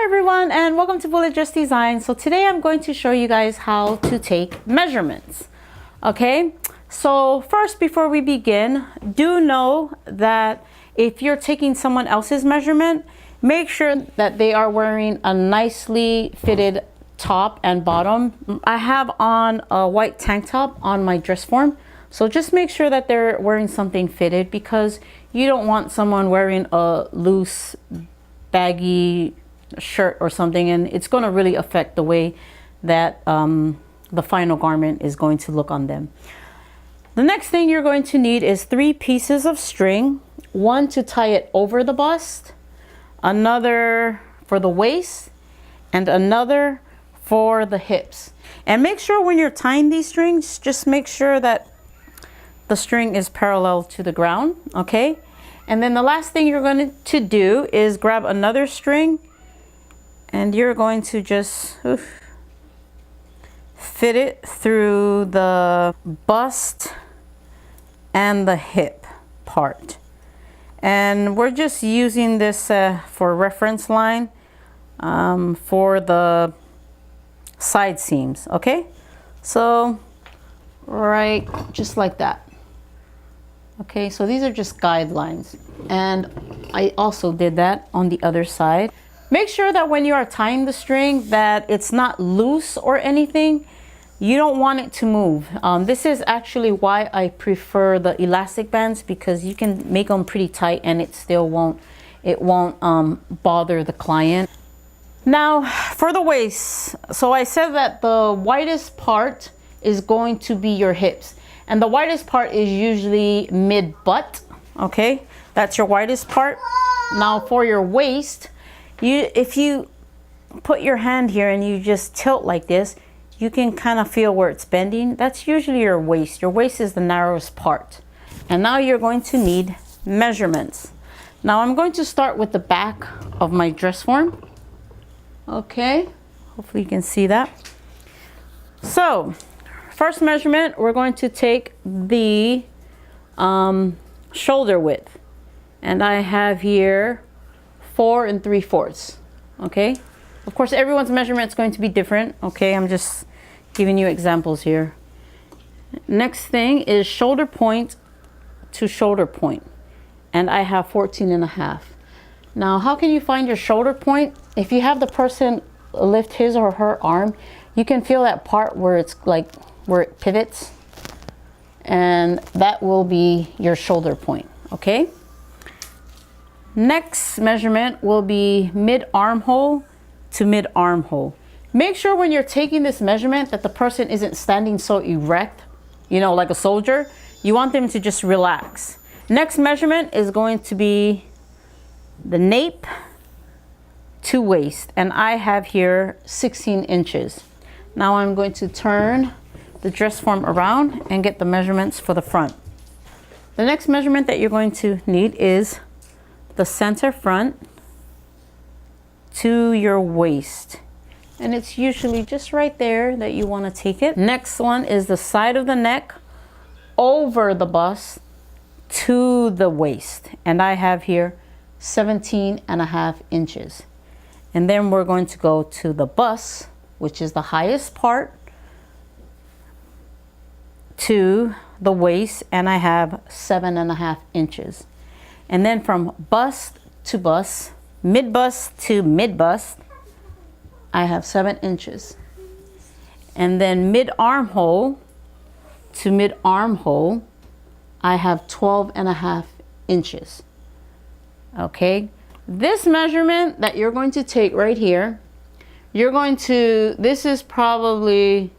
Hi everyone, and welcome to puleDressDesigns. So today I'm going to show you guys how to take measurements. Okay, so first, before we begin, do know that if you're taking someone else's measurement, make sure that they are wearing a nicely fitted top and bottom. I have on a white tank top on my dress form, so just make sure that they're wearing something fitted, because you don't want someone wearing a loose, baggy shirt or something, and it's going to really affect the way that the final garment is going to look on them. The next thing you're going to need is 3 pieces of string, one to tie it over the bust, another for the waist, and another for the hips. And make sure when you're tying these strings, just make sure that the string is parallel to the ground, okay? And then the last thing you're going to do is grab another string, and you're going to just fit it through the bust and the hip part. And we're just using this for reference line for the side seams, okay? So right, just like that. Okay, so these are just guidelines, and I also did that on the other side. Make sure that when you are tying the string that it's not loose or anything. You don't want it to move. This is actually why I prefer the elastic bands, because you can make them pretty tight and it still won't bother the client. Now for the waist, so I said that the widest part is going to be your hips, and the widest part is usually mid butt. Okay, that's your widest part. Now for your waist, if you put your hand here and you just tilt like this, you can kind of feel where it's bending. That's usually your waist. Your waist is the narrowest part. And now you're going to need measurements. Now I'm going to start with the back of my dress form. Okay, hopefully you can see that. So first measurement, we're going to take the shoulder width, and I have here 4 3/4. Okay, of course everyone's measurement is going to be different. Okay, I'm just giving you examples here. Next thing is shoulder point to shoulder point, and I have 14.5. Now how can you find your shoulder point? If you have the person lift his or her arm, you can feel that part where it's like where it pivots, and that will be your shoulder point. Okay, next measurement will be mid armhole to mid armhole. Make sure when you're taking this measurement that the person isn't standing so erect, you know, like a soldier. You want them to just relax. Next measurement is going to be the nape to waist, and I have here 16 inches. Now I'm going to turn the dress form around and get the measurements for the front. The next measurement that you're going to need is the center front to your waist, and it's usually just right there that you want to take it. Next one is the side of the neck over the bust to the waist, and I have here 17.5 inches. And then we're going to go to the bust, which is the highest part, to the waist, and I have 7.5 inches. And then from bust to bust, mid bust to mid bust, I have 7 inches. And then mid armhole to mid armhole, I have 12.5 inches. Okay, this measurement that you're going to take right here, this is probably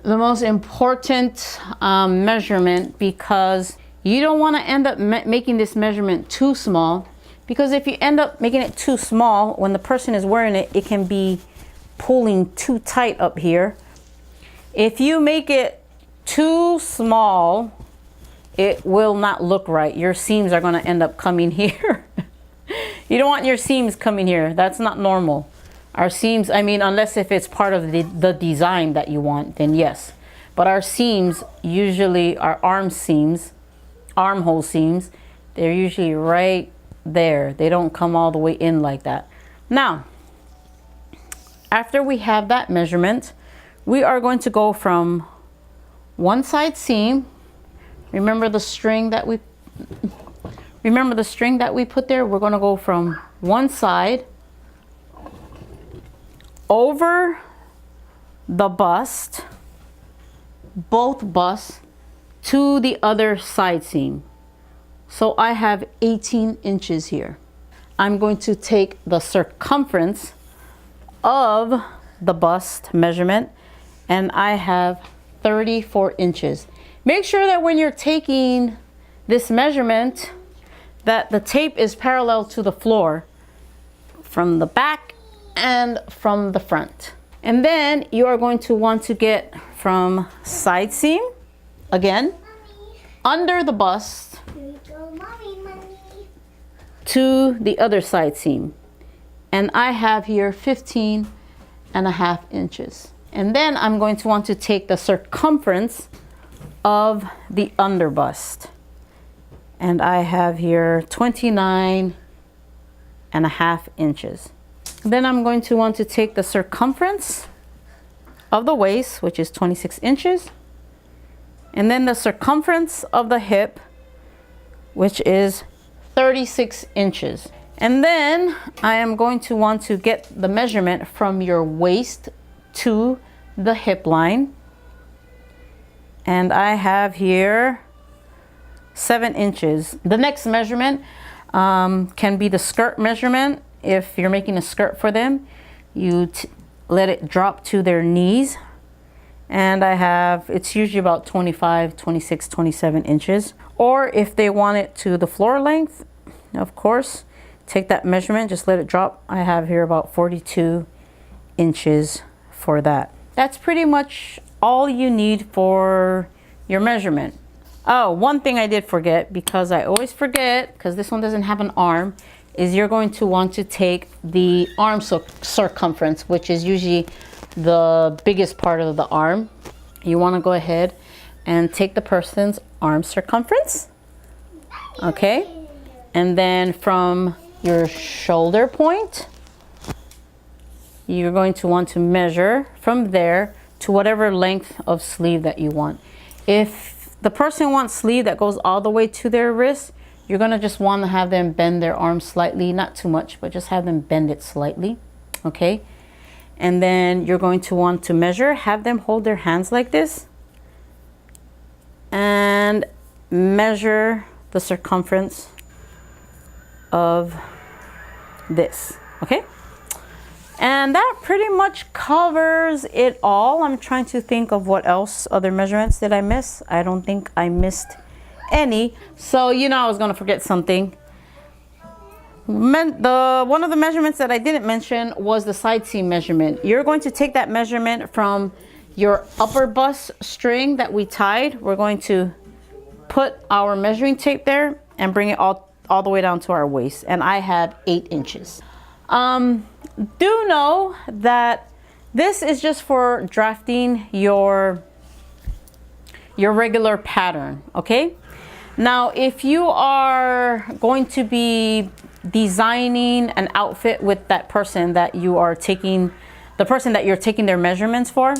the most important measurement, because you don't want to end up making this measurement too small, because if you end up making it too small, when the person is wearing it, it can be pulling too tight up here. If you make it too small, it will not look right. Your seams are going to end up coming here. You don't want your seams coming here. That's not normal. Our seams, I mean, unless if it's part of the design that you want, then yes. But our seams, usually our armhole seams, they're usually right there. They don't come all the way in like that. Now, after we have that measurement, we are going to go from one side seam. Remember the string that we put there? We're going to go from one side over the bust, both busts, to the other side seam. So I have 18 inches here. I'm going to take the circumference of the bust measurement, and I have 34 inches. Make sure that when you're taking this measurement that the tape is parallel to the floor from the back and from the front. And then you are going to want to get from side seam, again, under the bust to the other side seam. And I have here 15.5 inches. And then I'm going to want to take the circumference of the under bust. And I have here 29.5 inches. Then I'm going to want to take the circumference of the waist, which is 26 inches. And then the circumference of the hip, which is 36 inches. And then I am going to want to get the measurement from your waist to the hip line. And I have here 7 inches. The next measurement can be the skirt measurement. If you're making a skirt for them, you let it drop to their knees. And I have, it's usually about 25, 26, 27 inches. Or if they want it to the floor length, of course, take that measurement, just let it drop. I have here about 42 inches for that. That's pretty much all you need for your measurement. Oh, one thing I did forget, because I always forget, because this one doesn't have an arm, is you're going to want to take the arm circumference, which is usually the biggest part of the arm. You want to go ahead and take the person's arm circumference. Okay. And then from your shoulder point, you're going to want to measure from there to whatever length of sleeve that you want. If the person wants sleeve that goes all the way to their wrist, you're going to just want to have them bend their arm slightly, not too much, but just have them bend it slightly. Okay. And then you're going to want to measure, have them hold their hands like this and measure the circumference of this. Okay. And that pretty much covers it all. I'm trying to think of what else, other measurements did I miss? I don't think I missed any. So, you know, I was going to forget something. One of the measurements that I didn't mention was the side seam measurement. You're going to take that measurement from your upper bust string that we tied. We're going to put our measuring tape there and bring it all the way down to our waist. And I have 8 inches. Do know that this is just for drafting your regular pattern, okay? Now, if you are going to be designing an outfit with that person that you are taking, the person that you're taking their measurements for,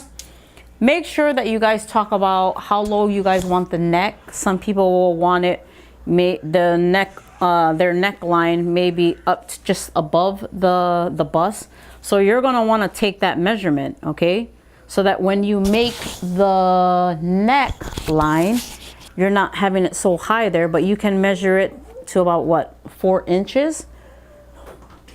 make sure that you guys talk about how low you guys want the neck. Some people will want it, the neck, their neckline maybe up to just above the bust. So you're going to want to take that measurement, okay? So that when you make the neckline, you're not having it so high there, but you can measure it to about what, 4 inches.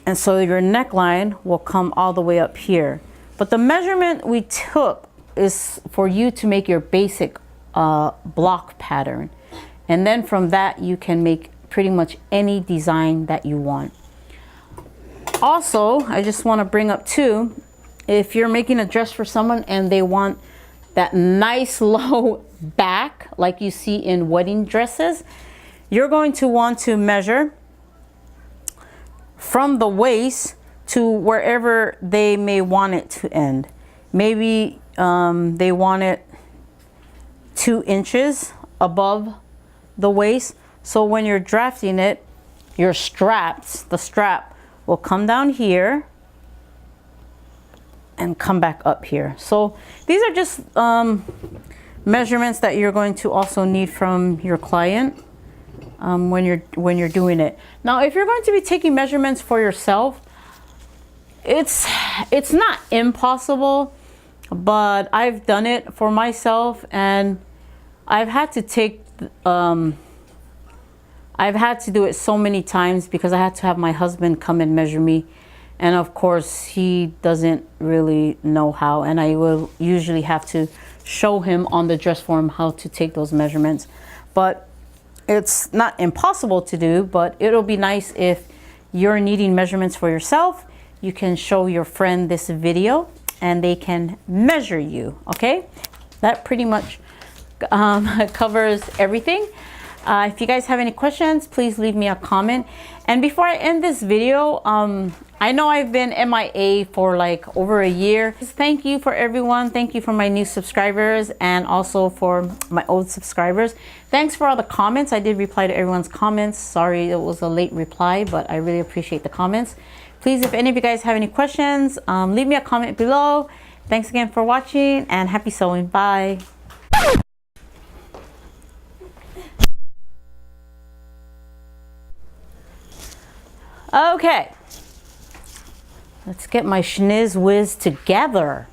And so your neckline will come all the way up here. But the measurement we took is for you to make your basic block pattern. And then from that, you can make pretty much any design that you want. Also, I just want to bring up too, if you're making a dress for someone and they want that nice low back like you see in wedding dresses, you're going to want to measure from the waist to wherever they may want it to end. Maybe they want it 2 inches above the waist. So when you're drafting it, your straps, the strap will come down here and come back up here. So these are just measurements that you're going to also need from your client when you're doing it. Now, if you're going to be taking measurements for yourself, it's not impossible, but I've done it for myself, and I've had to do it so many times because I had to have my husband come and measure me. And of course, he doesn't really know how, and I will usually have to show him on the dress form how to take those measurements. But it's not impossible to do, but it'll be nice if you're needing measurements for yourself. You can show your friend this video and they can measure you, okay? That pretty much covers everything. If you guys have any questions, please leave me a comment. And before I end this video, I know I've been MIA for like over a year. Thank you for everyone. Thank you for my new subscribers and also for my old subscribers. Thanks for all the comments. I did reply to everyone's comments. Sorry it was a late reply, but I really appreciate the comments. Please, if any of you guys have any questions, leave me a comment below. Thanks again for watching and happy sewing. Bye. Okay, let's get my schniz whiz together.